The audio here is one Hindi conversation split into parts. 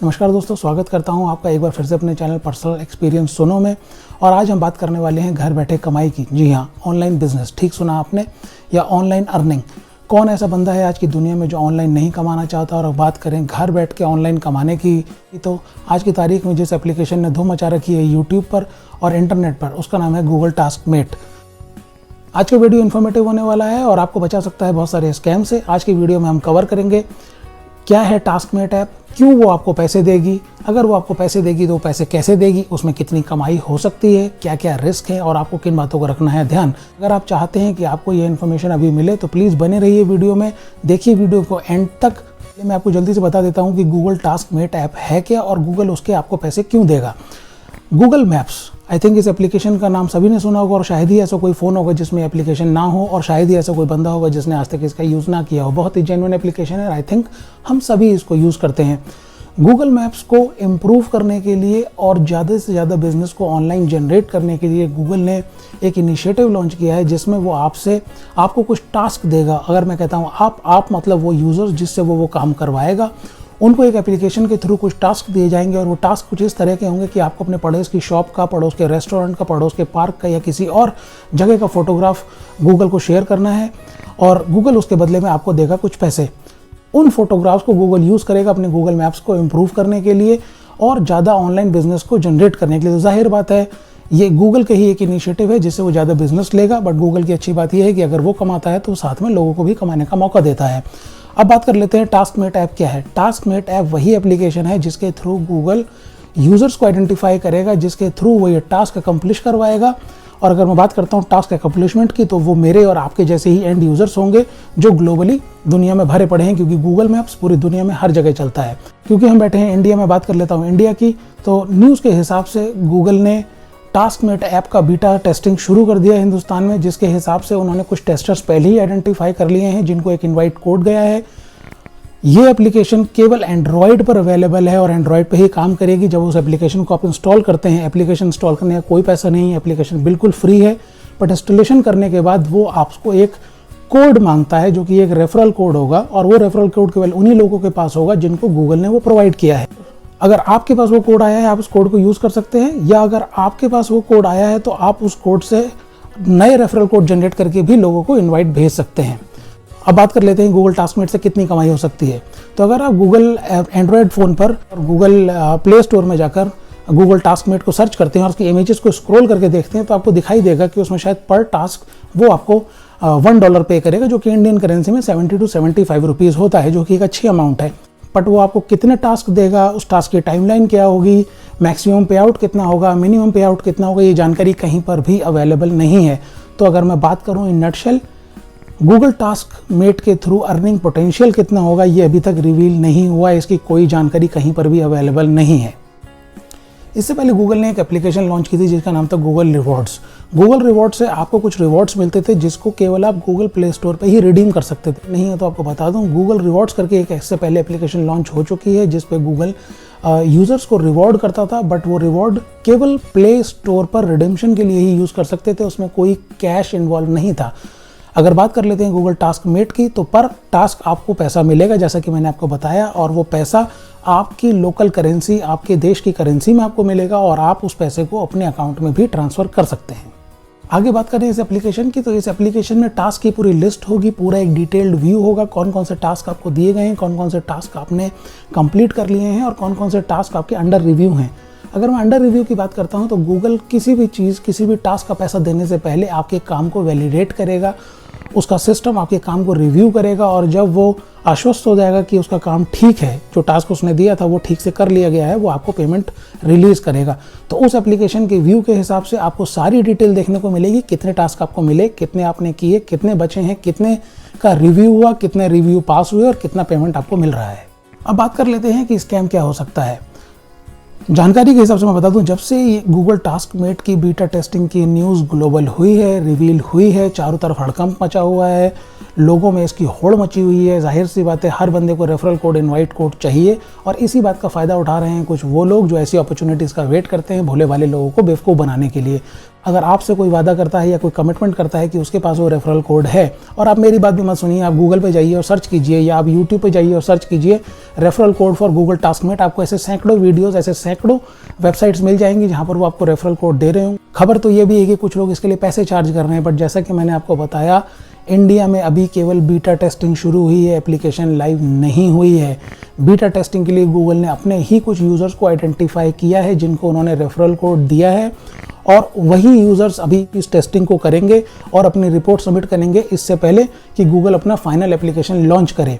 नमस्कार दोस्तों, स्वागत करता हूं आपका एक बार फिर से अपने चैनल पर्सनल एक्सपीरियंस सुनो में। और आज हम बात करने वाले हैं घर बैठे कमाई की। जी हाँ, ऑनलाइन बिजनेस, ठीक सुना आपने, या ऑनलाइन अर्निंग। कौन ऐसा बंदा है आज की दुनिया में जो ऑनलाइन नहीं कमाना चाहता। और बात करें घर बैठ के ऑनलाइन कमाने की, तो आज की तारीख में जिस एप्लीकेशन ने धूम मचा रखी है यूट्यूब पर और इंटरनेट पर, उसका नाम है गूगल टास्कमेट। आज का वीडियो इन्फॉर्मेटिव होने वाला है और आपको बचा सकता है बहुत सारे स्कैम से। आज की वीडियो में हम कवर करेंगे क्या है टास्कमेट ऐप, क्यों वो आपको पैसे देगी, अगर वो आपको पैसे देगी तो पैसे कैसे देगी, उसमें कितनी कमाई हो सकती है, क्या क्या रिस्क है और आपको किन बातों को रखना है ध्यान। अगर आप चाहते हैं कि आपको ये इन्फॉर्मेशन अभी मिले तो प्लीज़ बने रहिए वीडियो में, देखिए वीडियो को एंड तक। मैं आपको जल्दी से बता देता हूँ कि गूगल टास्कमेट ऐप है क्या और गूगल उसके आपको पैसे क्यों देगा। गूगल मैप्स, आई थिंक इस एप्लीकेशन का नाम सभी ने सुना होगा और शायद ही ऐसा कोई फ़ोन होगा जिसमें एप्लीकेशन ना हो, और शायद ही ऐसा कोई बंदा होगा जिसने आज तक इसका यूज़ ना किया हो। बहुत ही जेन्युइन एप्लीकेशन है, आई थिंक हम सभी इसको यूज़ करते हैं। गूगल मैप्स को इम्प्रूव करने के लिए और ज़्यादा से ज़्यादा बिजनेस को ऑनलाइन जनरेट करने के लिए गूगल ने एक इनिशिएटिव लॉन्च किया है जिसमें वो आपको कुछ टास्क देगा। अगर मैं कहता हूँ आप मतलब वो यूज़र्स जिससे वो काम करवाएगा, उनको एक एप्लीकेशन के थ्रू कुछ टास्क दिए जाएंगे और वो टास्क कुछ इस तरह के होंगे कि आपको अपने पड़ोस की शॉप का, पड़ोस के रेस्टोरेंट का, पड़ोस के पार्क का या किसी और जगह का फोटोग्राफ गूगल को शेयर करना है और गूगल उसके बदले में आपको देगा कुछ पैसे। उन फोटोग्राफ्स को गूगल यूज़ करेगा अपने गूगल मैप्स को इम्प्रूव करने के लिए और ज़्यादा ऑनलाइन बिजनेस को जनरेट करने के लिए। तो जाहिर बात है ये गूगल का ही एक इनिशिएटिव है जिससे वो ज़्यादा बिजनेस लेगा, बट गूगल की अच्छी बात यह है कि अगर वो कमाता है तो साथ में लोगों को भी कमाने का मौका देता है। अब बात कर लेते हैं टास्कमेट ऐप क्या है। टास्कमेट ऐप वही एप्लीकेशन है जिसके थ्रू गूगल यूजर्स को आइडेंटिफाई करेगा, जिसके थ्रू वो ये टास्क अकम्प्लिश करवाएगा। और अगर मैं बात करता हूँ टास्क अकम्प्लिशमेंट की, तो वो मेरे और आपके जैसे ही एंड यूजर्स होंगे जो ग्लोबली दुनिया में भरे पड़े हैं, क्योंकि गूगल मैप्स पूरी दुनिया में हर जगह चलता है। क्योंकि हम बैठे हैं इंडिया में, बात कर लेता हूँ इंडिया की, तो न्यूज़ के हिसाब से गूगल ने टास्कमेट ऐप का बीटा टेस्टिंग शुरू कर दिया हिंदुस्तान में, जिसके हिसाब से उन्होंने कुछ टेस्टर्स पहले ही आइडेंटिफाई कर लिए हैं जिनको एक इनवाइट कोड गया है। ये एप्लीकेशन केवल एंड्रॉयड पर अवेलेबल है और एंड्रॉयड पे ही काम करेगी। जब उस एप्लीकेशन को आप इंस्टॉल करते हैं, एप्लीकेशन इंस्टॉल करने का कोई पैसा नहीं है, एप्लीकेशन बिल्कुल फ्री है, बट इंस्टॉलेशन करने के बाद वो आपको एक कोड मांगता है जो कि एक रेफरल कोड होगा, और वो रेफरल कोड केवल उन्हीं लोगों के पास होगा जिनको गूगल ने वो प्रोवाइड किया है। अगर आपके पास वो कोड आया है, आप उस कोड को यूज़ कर सकते हैं, या अगर आपके पास वो कोड आया है तो आप उस कोड से नए रेफरल कोड जनरेट करके भी लोगों को इनवाइट भेज सकते हैं। अब बात कर लेते हैं गूगल टास्कमेट से कितनी कमाई हो सकती है। तो अगर आप गूगल एंड्रॉयड फ़ोन पर और गूगल प्ले स्टोर में जाकर गूगल टास्कमेट को सर्च करते हैं और उसकी इमेजेस को स्क्रॉल करके देखते हैं, तो आपको दिखाई देगा कि उसमें शायद पर टास्क वो आपको $1 पे करेगा, जो कि इंडियन करेंसी में 70 to 75 रुपीज़ होता है, जो कि एक अच्छी अमाउंट है। बट वो आपको कितने टास्क देगा, उस टास्क की टाइमलाइन क्या होगी, मैक्सिमम पे आउट कितना होगा, मिनिमम पे आउट कितना होगा, ये जानकारी कहीं पर भी अवेलेबल नहीं है। तो अगर मैं बात करूँ इन नटशेल, गूगल टास्कमेट के थ्रू अर्निंग पोटेंशियल कितना होगा ये अभी तक रिवील नहीं हुआ, इसकी कोई जानकारी कहीं पर भी अवेलेबल नहीं है। इससे पहले गूगल ने एक एप्लीकेशन लॉन्च की थी जिसका नाम था गूगल रिवॉर्ड्स। गूगल रिवॉर्ड से आपको कुछ रिवॉर्ड्स मिलते थे जिसको केवल आप गूगल प्ले स्टोर पे ही रिडीम कर सकते थे। नहीं है तो आपको बता दूं, गूगल रिवॉर्ड्स करके एक इससे पहले एप्लीकेशन लॉन्च हो चुकी है जिस पे गूगल यूज़र्स को रिवॉर्ड करता था, बट वो रिवॉर्ड केवल प्ले स्टोर पर रिडीम्शन के लिए ही यूज़ कर सकते थे, उसमें कोई कैश इन्वॉल्व नहीं था। अगर बात कर लेते हैं गूगल टास्कमेट की, तो पर टास्क आपको पैसा मिलेगा जैसा कि मैंने आपको बताया, और वो पैसा आपकी लोकल करेंसी, आपके देश की करेंसी में आपको मिलेगा और आप उस पैसे को अपने अकाउंट में भी ट्रांसफ़र कर सकते हैं। आगे बात करें इस एप्लीकेशन की, तो इस एप्लीकेशन में टास्क की पूरी लिस्ट होगी, पूरा एक डिटेल्ड व्यू होगा, कौन कौन से टास्क आपको दिए गए हैं, कौन कौन से टास्क आपने कंप्लीट कर लिए हैं और कौन कौन से टास्क आपके अंडर रिव्यू हैं। अगर मैं अंडर रिव्यू की बात करता हूं तो गूगल किसी भी चीज़, किसी भी टास्क का पैसा देने से पहले आपके काम को वैलिडेट करेगा, उसका सिस्टम आपके काम को रिव्यू करेगा, और जब वो आश्वस्त हो जाएगा कि उसका काम ठीक है, जो टास्क उसने दिया था वो ठीक से कर लिया गया है, वो आपको पेमेंट रिलीज़ करेगा। तो उस एप्लीकेशन के व्यू के हिसाब से आपको सारी डिटेल देखने को मिलेगी, कितने टास्क आपको मिले, कितने आपने किए, कितने बचे हैं, कितने का रिव्यू हुआ, कितने रिव्यू पास हुए और कितना पेमेंट आपको मिल रहा है। अब बात कर लेते हैं कि स्कैम क्या हो सकता है। जानकारी के हिसाब से मैं बता दूं, जब से ये गूगल टास्कमेट की बीटा टेस्टिंग की न्यूज़ ग्लोबल हुई है, रिवील हुई है, चारों तरफ हड़कंप मचा हुआ है, लोगों में इसकी होड़ मची हुई है। जाहिर सी बात है, हर बंदे को रेफरल कोड, इनवाइट कोड चाहिए और इसी बात का फ़ायदा उठा रहे हैं कुछ वो लोग जो ऐसी अपॉर्चुनिटीज़ का वेट करते हैं भोले भाले लोगों को बेवकूफ़ बनाने के लिए। अगर आपसे कोई वादा करता है या कोई कमिटमेंट करता है कि उसके पास वो रेफरल कोड है, और आप मेरी बात भी मत सुनिए, आप गूगल पे जाइए और सर्च कीजिए या आप यूट्यूब पे जाइए और सर्च कीजिए referral code for Google taskmate. आपको ऐसे सैकड़ों वीडियोस, ऐसे सैकड़ों वेबसाइट्स मिल जाएंगी जहां पर वो आपको रेफरल कोड दे रहे हों। खबर तो ये भी है कि कुछ लोग इसके लिए पैसे चार्ज कर रहे हैं, बट जैसा कि मैंने आपको बताया, इंडिया में अभी केवल बीटा टेस्टिंग शुरू हुई है, एप्लीकेशन लाइव नहीं हुई है। बीटा टेस्टिंग के लिए गूगल ने अपने ही कुछ यूज़र्स को आइडेंटिफाई किया है जिनको उन्होंने रेफरल कोड दिया है, और वही यूज़र्स अभी इस टेस्टिंग को करेंगे और अपनी रिपोर्ट सबमिट करेंगे इससे पहले कि गूगल अपना फाइनल एप्लीकेशन लॉन्च करे।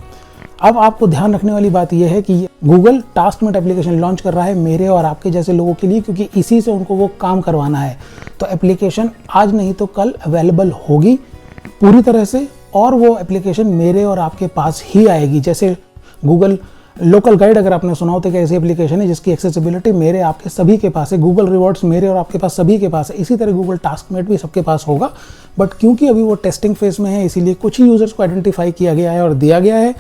अब आपको ध्यान रखने वाली बात यह है कि गूगल टास्कमेट एप्लीकेशन लॉन्च कर रहा है मेरे और आपके जैसे लोगों के लिए, क्योंकि इसी से उनको वो काम करवाना है। तो एप्लीकेशन आज नहीं तो कल अवेलेबल होगी पूरी तरह से, और वो एप्लीकेशन मेरे और आपके पास ही आएगी। जैसे गूगल लोकल गाइड, अगर आपने सुना हो तो ऐसी एप्लीकेशन है जिसकी एक्सेसिबिलिटी मेरे आपके सभी के पास है। गूगल रिवॉर्ड्स मेरे और आपके पास सभी के पास है। इसी तरह गूगल टास्कमेट भी सबके पास होगा, बट क्योंकि अभी वो टेस्टिंग फेज में है इसीलिए कुछ ही यूजर्स को आइडेंटिफाई किया गया है और दिया गया है।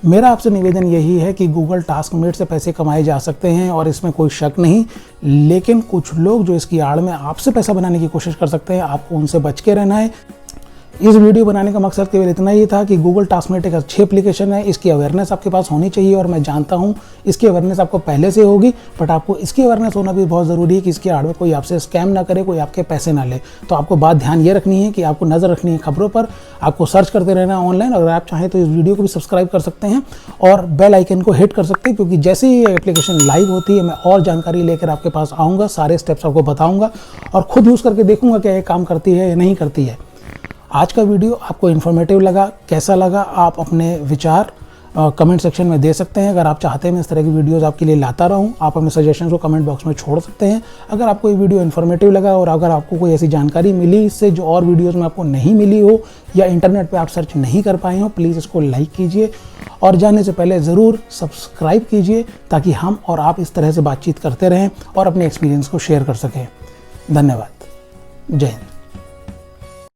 मेरा आपसे निवेदन यही है कि गूगल टास्कमेट से पैसे कमाए जा सकते हैं और इसमें कोई शक नहीं, लेकिन कुछ लोग जो इसकी आड़ में आपसे पैसा बनाने की कोशिश कर सकते हैं, आपको उनसे बच के रहना है। इस वीडियो बनाने का मकसद केवल इतना ही था कि गूगल टास्कमेट एक अच्छी एप्लीकेशन है, इसकी अवेयरनेस आपके पास होनी चाहिए, और मैं जानता हूँ इसकी अवेयरनेस आपको पहले से होगी, बट आपको इसकी अवेयरनेस होना भी बहुत ज़रूरी है कि इसके आड़ में कोई आपसे स्कैम ना करे, कोई आपके पैसे ना ले। तो आपको बात ध्यान ये रखनी है कि आपको नज़र रखनी है खबरों पर, आपको सर्च करते रहना है ऑनलाइन। अगर आप चाहें तो इस वीडियो को भी सब्सक्राइब कर सकते हैं और बेल आइकन को हिट कर सकते हैं, क्योंकि जैसे ही ये एप्लीकेशन लाइव होती है मैं और जानकारी लेकर आपके पास आऊँगा, सारे स्टेप्स आपको बताऊँगा और खुद यूज़ करके देखूँगा क्या ये काम करती है या नहीं करती है। आज का वीडियो आपको इन्फॉर्मेटिव लगा, कैसा लगा आप अपने विचार कमेंट सेक्शन में दे सकते हैं। अगर आप चाहते हैं मैं इस तरह की वीडियोस आपके लिए लाता रहूं, आप अपने सजेशंस को कमेंट बॉक्स में छोड़ सकते हैं। अगर आपको ये वीडियो इन्फॉर्मेटिव लगा और अगर आपको कोई ऐसी जानकारी मिली इससे जो और वीडियोस में आपको नहीं मिली हो या इंटरनेट पे आप सर्च नहीं कर पाए हो, प्लीज़ इसको लाइक कीजिए और जाने से पहले ज़रूर सब्सक्राइब कीजिए, ताकि हम और आप इस तरह से बातचीत करते रहें और अपने एक्सपीरियंस को शेयर कर सकें। धन्यवाद। जय हिंद।